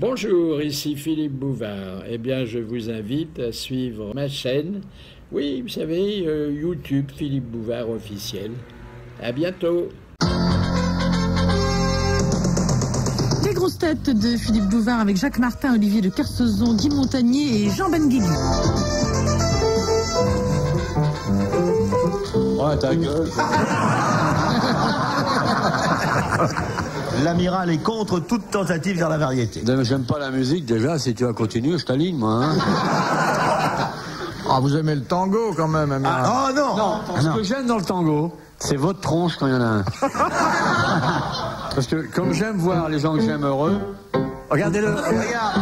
Bonjour, ici Philippe Bouvard. Eh bien, je vous invite à suivre ma chaîne. Oui, vous savez, YouTube, Philippe Bouvard officiel. À bientôt. Les grosses têtes de Philippe Bouvard avec Jacques Martin, Olivier de Kersauzon, Guy Montagnier et Jean Benguigui. Oh, ta gueule. L'amiral est contre toute tentative vers la variété. J'aime pas la musique déjà, si tu vas continuer, je t'aligne moi. Hein. Ah, vous aimez le tango quand même, amiral. Oh non. Non, ce que j'aime dans le tango, c'est votre tronche quand il y en a un. Parce que comme j'aime voir les gens que j'aime heureux, Regardez-le, regarde.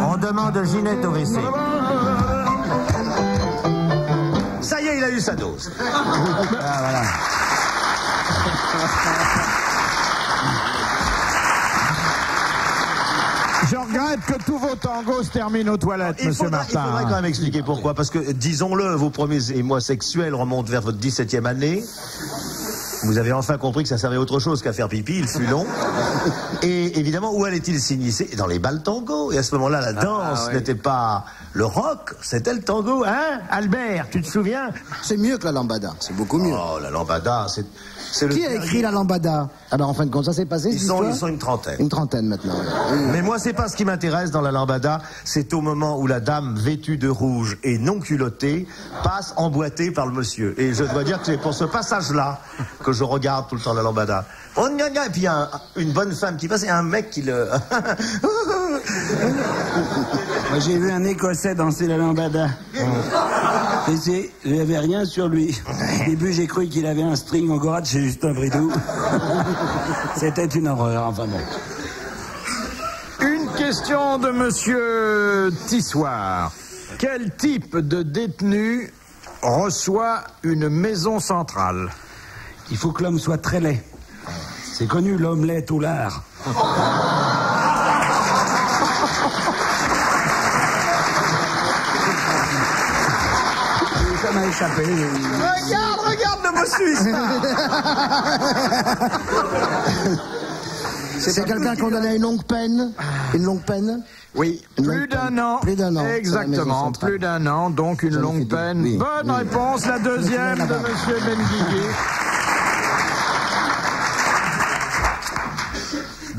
On demande Ginette au WC. Ça y est, il a eu sa dose. Ah, voilà. Je regrette que tous vos tangos se terminent aux toilettes, monsieur Martin. Il faudrait quand même expliquer pourquoi. Parce que, disons-le, vos premiers émois sexuels remontent vers votre 17e année. Vous avez enfin compris que ça servait à autre chose qu'à faire pipi, il fut long. Et évidemment, où allait-il s'initier? Dans les bals tango. Et à ce moment-là, la danse n'était pas le rock, c'était le tango, hein? Albert, tu te souviens? C'est mieux que la lambada, c'est beaucoup mieux. Oh, la lambada, c'est le... Qui a écrit la lambada? Alors en fin de compte, ça s'est passé, ils sont une trentaine. Une trentaine maintenant. Mais moi, c'est pas ce qui m'intéresse dans la lambada, c'est au moment où la dame vêtue de rouge et non culottée passe emboîtée par le monsieur. Et je dois dire que c'est pour ce passage-là que je regarde tout le temps la lambada. Et puis il y a une bonne femme qui passe et un mec qui le... Moi, j'ai vu un Écossais danser la lambada. Et il n'avait rien sur lui. Au début, j'ai cru qu'il avait un string en gorge chez Justin Bridou. C'était une horreur, enfin bon. Une question de monsieur Tissoir. Quel type de détenu reçoit une maison centrale? Il faut que l'homme soit très laid. C'est connu, l'homme laid tout l'art. Ça m'a échappé. Regarde le mot suisse. C'est quelqu'un condamné à une longue peine. Une longue peine? Oui, plus d'un an. Plus d'un an. Exactement, plus d'un an, donc une longue peine. Oui. Bonne réponse, la deuxième de monsieur Benguigui.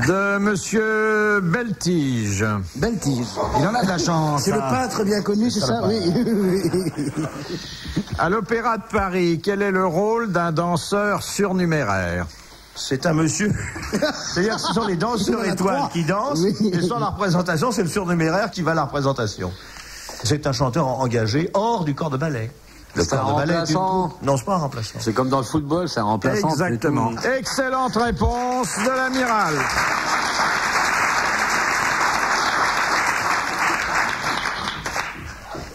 De monsieur Beltige. Beltige. Il en a de la chance. C'est le peintre bien connu, c'est ça? Oui. À l'Opéra de Paris, quel est le rôle d'un danseur surnuméraire? C'est un monsieur. C'est-à-dire que ce sont les danseurs étoiles qui dansent, et sans la représentation, c'est le surnuméraire qui va à la représentation. C'est un chanteur engagé hors du corps de ballet. Le corps de ballet, non, c'est pas un remplaçant. c'est comme dans le football, c'est un remplaçant. Exactement. Excellente réponse de l'amiral.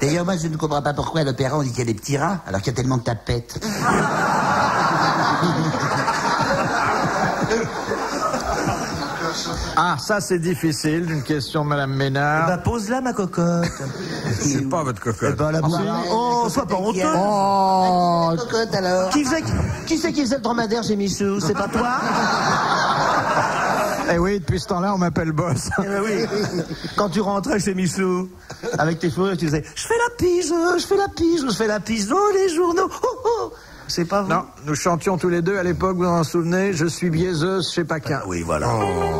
D'ailleurs, moi, je ne comprends pas pourquoi à l'opéra on dit qu'il y a des petits rats, alors qu'il y a tellement de tapettes. Ah, ça c'est difficile, une question de madame Ménard. Bah, pose-la, ma cocotte. C'est pas votre cocotte. Eh ben, la oh, sois pas honteux. Oh, Cocotte, alors. Qui c'est qui faisait le dromadaire chez Michou? C'est pas toi? Eh oui, depuis ce temps-là, on m'appelle boss. Eh ben oui. Quand tu rentrais chez Michou, avec tes fourrures, tu disais « Je fais la pige, je fais la pige, je fais la pige dans les journaux. Oh, oh. » C'est pas vrai? Non, nous chantions tous les deux à l'époque, vous en souvenez, je suis biaiseuse chez Paquin. Oui, voilà. Oh.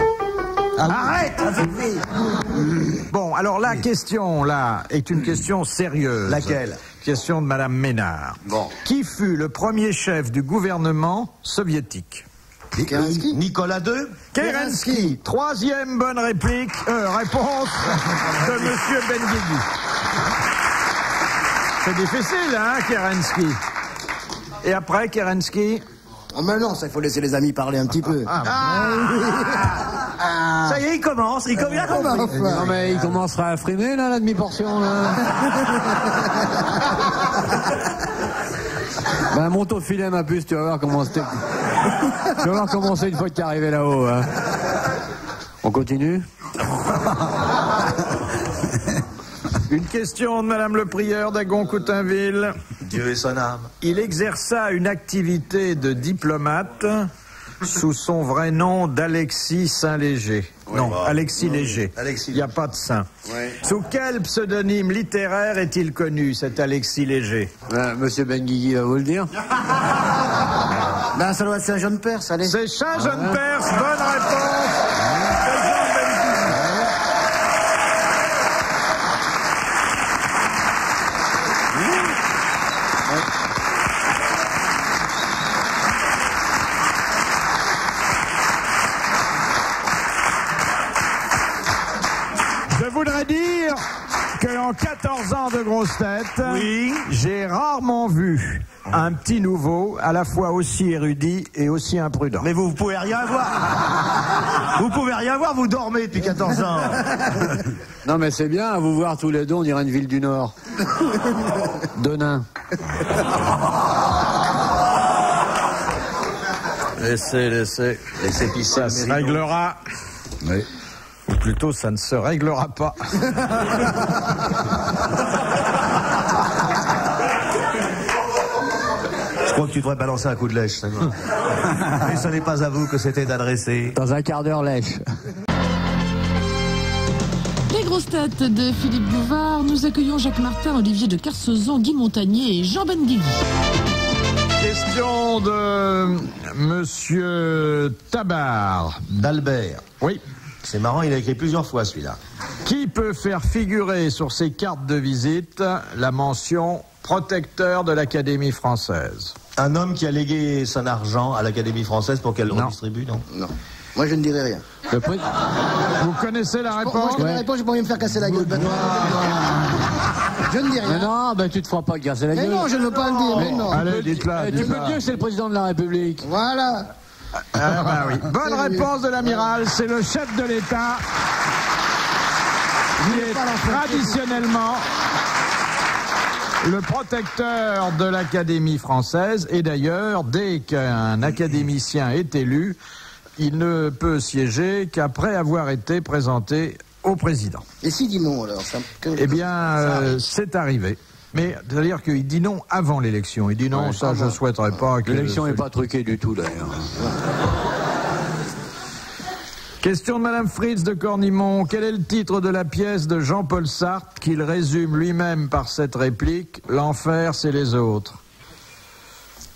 Arrête! Bon, alors la question, là, est une question sérieuse. Laquelle? Question de madame Ménard. Bon. Qui fut le premier chef du gouvernement soviétique? Kerensky. Nicolas II? Kerensky. Troisième bonne réplique, réponse de monsieur Benguigui. C'est difficile, hein, Kerensky. Et après, Kerensky? Oh, mais non, ça, il faut laisser les amis parler un petit peu. Ça y est, il commence. Il commence. Non, mais il commencera à frimer, là, la demi-portion, là. Ben, monte au filet, ma puce, tu vas voir comment c'était. Tu vas voir comment c'est une fois que t'es arrivé là-haut, hein. On continue? Une question de Madame le prieur d'Agon-Coutainville. Dieu et son âme. Il exerça une activité de diplomate sous son vrai nom d'Alexis Saint-Léger. Non, Alexis Léger. Alexis Il n'y a pas de saint. Ouais. Sous quel pseudonyme littéraire est-il connu, cet Alexis Léger? Monsieur Benguigui va vous le dire. Ben, ça doit être Saint-Jean de Perse, allez. C'est Saint-Jean de Perse, bonne réponse. Je voudrais dire qu'en 14 ans de grosses têtes, Oui. j'ai rarement vu un petit nouveau à la fois aussi érudit et aussi imprudent. Mais vous pouvez rien voir. Vous pouvez rien voir, vous dormez depuis 14 ans. Non, mais c'est bien, à vous voir tous les deux, on dirait une ville du Nord. Denain. Laissez. Laissez pisser. Ça se réglera. Oui. Ou plutôt, ça ne se réglera pas. Je crois que tu devrais balancer un coup de lèche. Mais ce n'est pas à vous que c'était adressé. Dans un quart d'heure lèche. Les grosses têtes de Philippe Bouvard, nous accueillons Jacques Martin, Olivier de Kersauzon, Guy Montagnier et Jean Benguigui. Question de Monsieur Tabar. D'Albert. Oui. C'est marrant, il a écrit plusieurs fois celui-là. Qui peut faire figurer sur ses cartes de visite la mention protecteur de l'Académie française? Un homme qui a légué son argent à l'Académie française pour qu'elle le redistribue, non? Non. Moi, je ne dirai rien. Vous connaissez la Moi, réponse? je connais la réponse, j'ai pas envie de me faire casser la gueule. Ben, je ne dis rien. Mais non, ben tu te feras pas casser la Mais gueule. non, je ne veux pas le dire. Mais non. Allez, dites-la. Tu peux dire que c'est le président de la République. Voilà. Ah, bah oui. Bonne réponse de l'amiral, c'est le chef de l'État qui est traditionnellement le protecteur de l'Académie française. Et d'ailleurs, dès qu'un académicien est élu, il ne peut siéger qu'après avoir été présenté au président. Et si dit non, alors Eh bien, c'est arrivé. Mais c'est-à-dire qu'il dit non avant l'élection. Il dit non, ça je souhaiterais pas que... L'élection n'est pas truquée du tout, d'ailleurs. Question de Madame Fritz de Cornimont. Quel est le titre de la pièce de Jean-Paul Sartre qu'il résume lui-même par cette réplique: l'enfer, c'est les autres?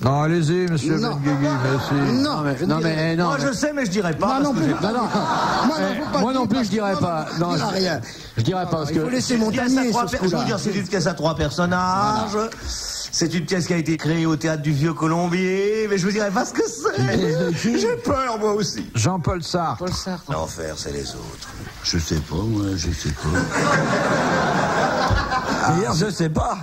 Non, allez-y, monsieur Benguigui, merci. Non, Moi, je sais, mais je dirais pas. Moi non parce que plus. j'ai- Moi non plus, je dirais pas. Non, rien. je dirais pas parce Il faut que... laisser Je Montagnier sur ce veux coup-là. dire, c'est une pièce à 3 personnages. C'est une pièce qui a été créée au théâtre du Vieux Colombier. Mais je vous dirais pas ce que c'est. J'ai peur, moi aussi. Jean-Paul Sartre. Paul Sartre. L'enfer, c'est les autres. Je sais pas, moi, je sais pas. D'ailleurs, je sais pas.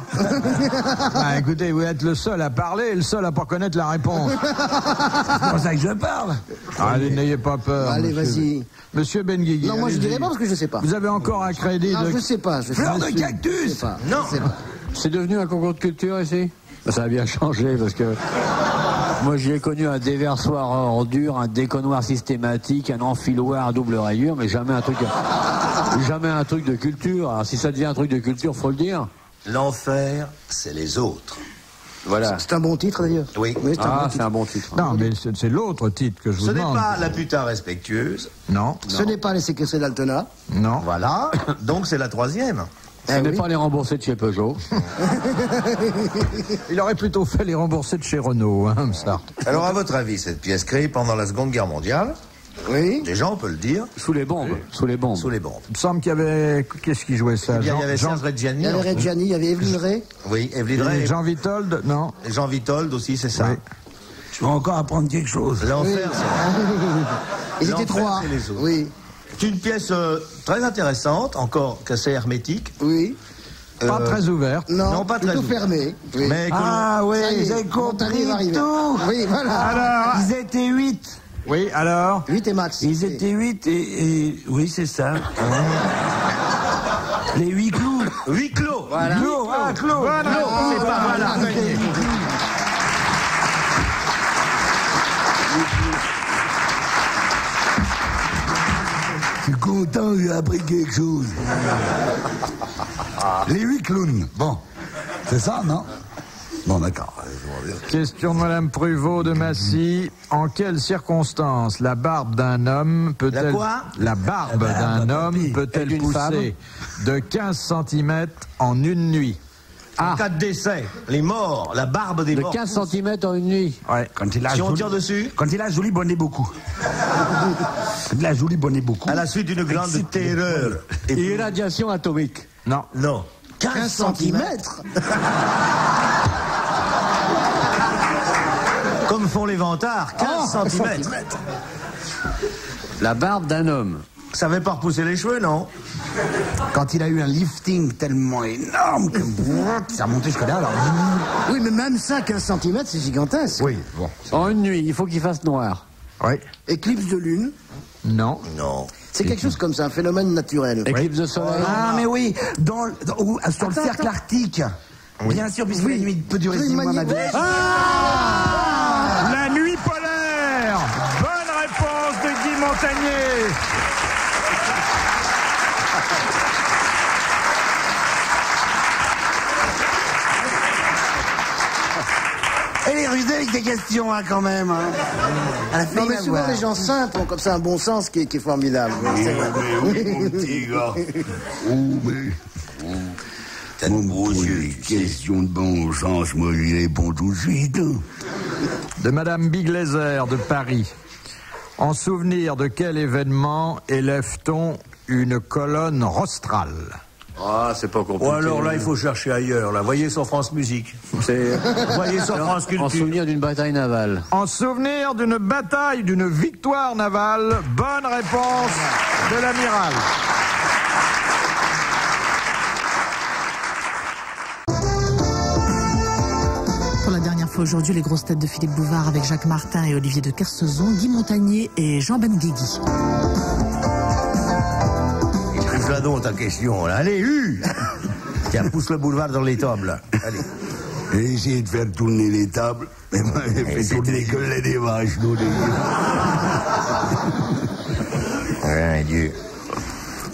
Ah, écoutez, vous êtes le seul à parler et le seul à pas connaître la réponse. C'est pour ça que je parle. Allez, n'ayez pas peur. Allez, monsieur. vas-y. Monsieur Benguigui. Non, moi je allez-y. dirais pas parce que je sais pas. Vous avez encore un crédit Non, de... je sais pas. Je sais Fleur pas. de Je cactus. sais pas. Non. Je sais pas. C'est devenu un concours de culture ici? Ça a bien changé parce que moi j'y ai connu un déversoir à ordures, un déconnoir systématique, un enfiloir à double rayure, mais jamais un truc de culture. Alors si ça devient un truc de culture, faut le dire. L'enfer, c'est les autres. Voilà. C'est un bon titre d'ailleurs. Oui. c'est un bon Ah, titre. c'est un bon titre. Non, mais c'est l'autre titre que je vous Ce n'est demande. pas la putain respectueuse. Non, Ce n'est pas les séquestrés d'Altona. non. Voilà. Donc c'est la 3e. Ce n'est pas les remboursés de chez Peugeot. Il aurait plutôt fait les rembourser de chez Renault, hein, Sartre. Alors, à votre avis, cette pièce créée pendant la Seconde Guerre mondiale, Oui. déjà, on peut le dire, Sous les bombes. Sous les bombes. sous les bombes. Il me semble qu'il y avait... Qu'est-ce qui jouait ça? Eh bien, il y avait Serge Il Reggiani. y avait Reggiani, il y avait Evelyne Ray. Oui, Evelyne Ray. Jean Vitold? Non. Et Jean Vitold aussi, c'est ça. Oui. Je vais encore apprendre quelque chose. L'enfer, Ils étaient L'enfer, 3. c'est les autres. Oui. c'est une pièce très intéressante, encore qu'assez hermétique. Oui. Pas très ouverte. Non, pas très plutôt ouverte. fermé. Oui. Mais Ah oui, Ça y est, j'ai on compris arrive à arriver. tout. Oui, voilà. Alors, Ils étaient 8. oui, alors 8 et max. Ils étaient 8 et... Oui, c'est ça. Les 8 clous. 8 clos. Voilà. Clos, ah, clos. Bonne réponse. C'est pas mal. Voilà. Je suis content, j'ai appris quelque chose. Les 8 clowns. Bon, c'est ça, non? Bon, d'accord. Question de Madame Pruvot de Massy. En quelles circonstances la barbe d'un homme peut-elle... La quoi La barbe d'un homme peut-elle d'une femme pousser de 15 cm en une nuit? En cas de décès, les morts, la barbe des De morts. 15 cm en une nuit. Ouais, quand il a Si on joli- tire dessus, Quand il a joli bonnet beaucoup. Quand il a joli bonnet beaucoup. à la suite d'une glande de terreur. Et irradiation atomique. Non. Non. 15 cm. Comme font les vantards, 15 cm. La barbe d'un homme. Ça avait pas repousser les cheveux, non? Quand il a eu un lifting tellement énorme que ça montait jusque là, alors... Oui, mais même ça, 15 cm, c'est gigantesque. Oui, bon. En une nuit, il faut qu'il fasse noir. Oui. Éclipse de lune. Non. Non. C'est quelque chose comme ça, un phénomène naturel. Éclipse de soleil. Ah, mais oui, sur le cercle arctique. Bien sûr, puisque la nuit peut durer 6 mois, ma vie. La nuit polaire. Bonne réponse de Guy Montagnier. Elle est rusée avec des questions, hein, quand même. Hein. Elle a failli Non, mais souvent, m'avoir. les gens simples ont comme ça un bon sens qui est formidable. C'est vrai. Oui, mon petit gars. Oh, mais... T'as de gros yeux. Question de bon sens, moi j'y réponds tout de suite. De Madame Biglézer de Paris. En souvenir de quel événement élève-t-on une colonne rostrale? Ah, c'est pas compliqué. Ou alors là, il faut chercher ailleurs. Là, voyez sur France Musique. C'est Voyez sur France en Culture. souvenir d'une bataille navale. En souvenir d'une bataille, d'une victoire navale. Bonne réponse de l'amiral. Pour la dernière fois aujourd'hui, les grosses têtes de Philippe Bouvard avec Jacques Martin et Olivier de Kersauzon, Guy Montagnier et Jean Benguigui. Là donc ta question. Là. Allez, Tiens, pousse le boulevard dans les tables. Là. Allez. J'ai essayé de faire tourner les tables, mais moi j'ai fait tourner que les des vaches. Non, Ouais, Dieu.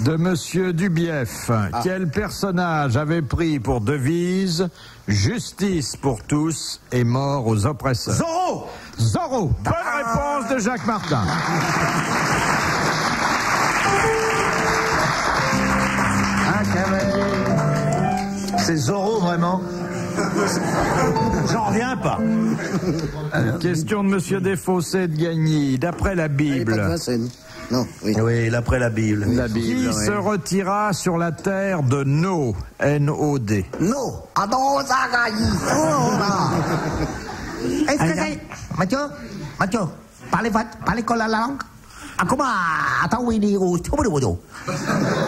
De Monsieur Dubief. Quel personnage avait pris pour devise justice pour tous et mort aux oppresseurs? Zorro. Zorro. Bonne réponse de Jacques Martin. C'est Zorro, vraiment? J'en reviens pas. Question de Monsieur Desfossés de Gagny. D'après la Allez, pas de Bible, Vincennes. Non, oui. Oui, l'après la Bible. La Bible, qui se retira sur la terre de Nod, N-O-D? Non, attends, ça gagne. Est-ce que c'est... Mathieu, parlez con la langue. Comment attends, oui, tu peux le dire.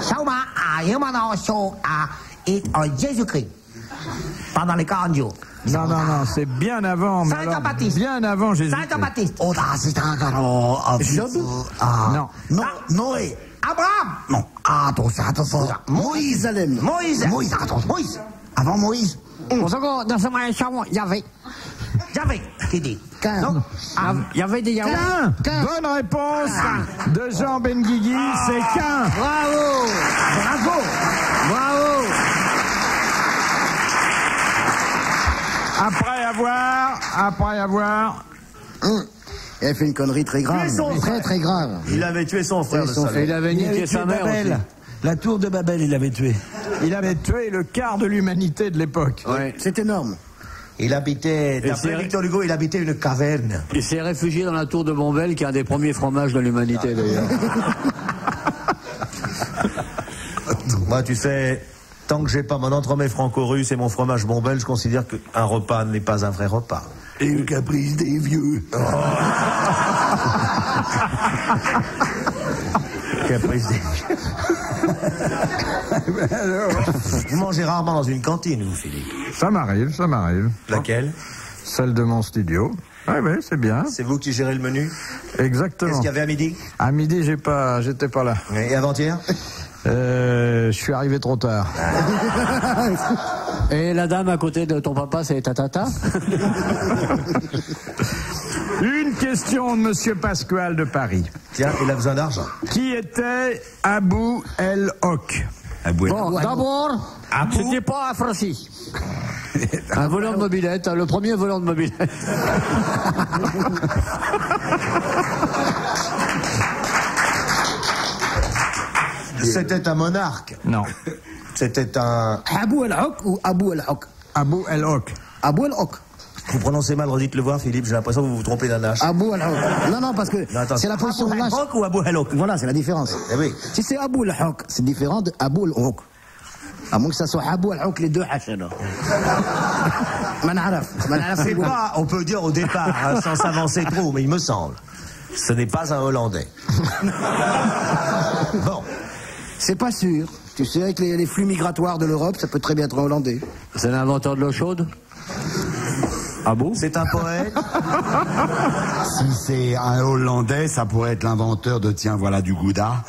Sauma a Yemano show a et Jésus-Christ pendant les 40 jours. Non, c'est bien avant. Mais alors, bien avant Jésus. Saint-Baptiste. Oh, c'est un garo. Non. Noé. Abraham. Non. Attention. Moïse. Moïse. Avant Moïse. Dans ce maréchal, il y avait. Qui dit? Non. Il y avait des Yahweh. Cain. Bonne réponse de Jean Benguigui, c'est Cain. Bravo. Après avoir... Il a fait une connerie très grave. Tué son frère. Très grave. Il avait tué son frère. Tué son le frère. Il avait Il avait niqué tué sa mère aussi. Babel. La tour de Babel, il avait tué. Il avait tué le quart de l'humanité de l'époque. Ouais. C'est énorme. Il habitait, d'après Victor Hugo, il habitait une caverne. Il s'est réfugié dans la tour de Bombelle, qui est un des premiers fromages de l'humanité d'ailleurs. Moi, tu sais, tant que j'ai pas mon entremets franco-russe et mon fromage Bombelle, je considère qu'un repas n'est pas un vrai repas. Et le caprice des vieux. Quel la prise des... Vous mangez rarement dans une cantine, vous, Philippe? Ça m'arrive, ça m'arrive. Laquelle? Celle de mon studio. Oui, c'est bien. C'est vous qui gérez le menu? Exactement. Qu'est-ce qu'il y avait à midi? À midi, j'étais pas là. Et avant-hier? Je suis arrivé trop tard. Et la dame à côté de ton papa, c'est ta tata? Une question de Monsieur Pasquale de Paris. Tiens, il a besoin d'argent. Qui était Abou El Hok? Bon, d'abord, c'était pas un Francis. Un volant de mobilette, le premier volant de mobilette. C'était un monarque. Non. C'était un... Abou El-Hok ou Abou El-Hok? Abou El Hok. Abou El-Hok. Vous prononcez mal, redites-le voir, Philippe, j'ai l'impression que vous vous trompez d'un H. Abou El-Hok. Non, parce que c'est la position de l'H. Abou El-Hok ou Abou El-Hok? Voilà, c'est la différence. Eh oui. Si c'est Abou El-Hok, c'est différent de Abou El-Hok. À moins que ça soit Abou El-Hok, les deux H alors. C'est pas, on peut dire au départ, hein, sans s'avancer trop, mais il me semble, ce n'est pas un Hollandais. Bon. C'est pas sûr. Tu sais, avec les flux migratoires de l'Europe, ça peut très bien être un Hollandais. C'est l'inventeur de l'eau chaude? Ah bon? C'est un poète? Si c'est un Hollandais, ça pourrait être l'inventeur de Tiens, voilà du Gouda.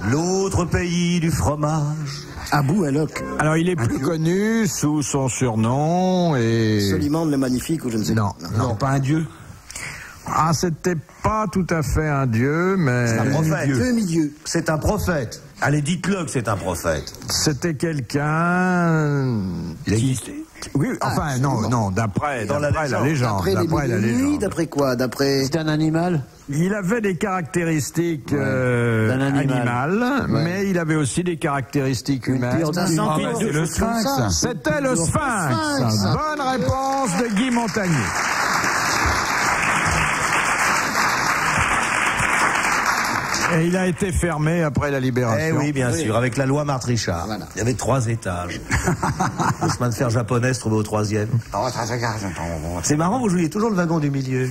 L'autre pays du fromage. Abou El-Hok. Alors, il est plus connu sous son surnom et... Soliman le Magnifique ou je ne sais pas. Non, pas un dieu. Ah, c'était pas tout à fait un dieu, mais... C'est un prophète. Demi-dieu. C'est un prophète. Allez, dites-le que c'est un prophète. C'était quelqu'un... Il existait. Oui, enfin, non, d'après la légende. D'après les nuits, d'après quoi? D'après... C'était un animal? Il avait des caractéristiques d'un animal, mais il avait aussi des caractéristiques humaines. C'est le Sphinx. C'était le Sphinx. Bonne réponse de Guy Montagnier. Et il a été fermé après la libération. Eh oui, bien sûr, avec la loi Marthe Richard. Voilà. Il y avait 3 étages. Le chemin de fer japonais se trouvait au 3e. C'est marrant, vous jouiez toujours le wagon du milieu.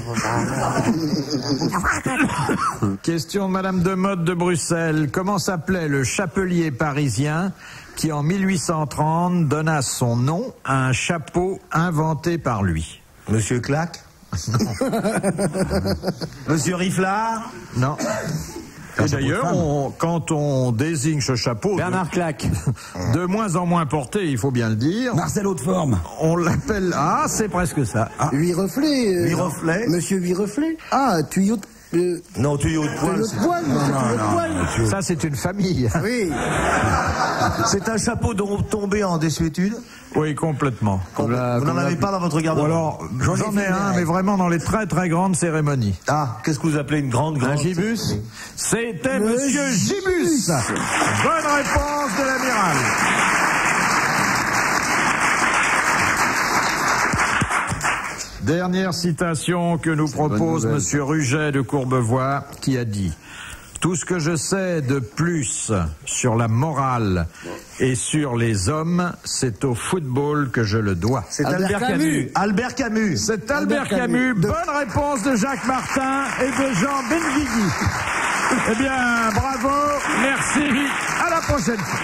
Question de Madame de Motte de Bruxelles. Comment s'appelait le chapelier parisien qui, en 1830, donna son nom à un chapeau inventé par lui? Monsieur Claque? Monsieur Riflard? Non. Et d'ailleurs, quand on désigne ce chapeau... Bernard Claque. De moins en moins porté, il faut bien le dire. Marcel Haute-Forme. On l'appelle... Ah, c'est presque ça. Huit reflets. Huit reflets. Monsieur Huit reflets. Ah, tuyau de... Non, tuyau de poil. Non. Ça, c'est une famille. Oui. C'est un chapeau tombé en désuétude? Oui, complètement. Vous n'en avez pas dans votre garde-robe? Alors, j'en ai un, mais vraiment dans les très très grandes cérémonies. Ah, qu'est-ce que vous appelez une grande Un gibus? C'était Monsieur Gibus. Bonne réponse de l'amiral. Dernière citation que nous propose Monsieur Ruget de Courbevoie, qui a dit: tout ce que je sais de plus sur la morale et sur les hommes, c'est au football que je le dois. C'est Albert Camus. Albert Camus. C'est Albert Camus. Bonne réponse de Jacques Martin et de Jean Benguigui. Eh bien, bravo, merci, à la prochaine fois.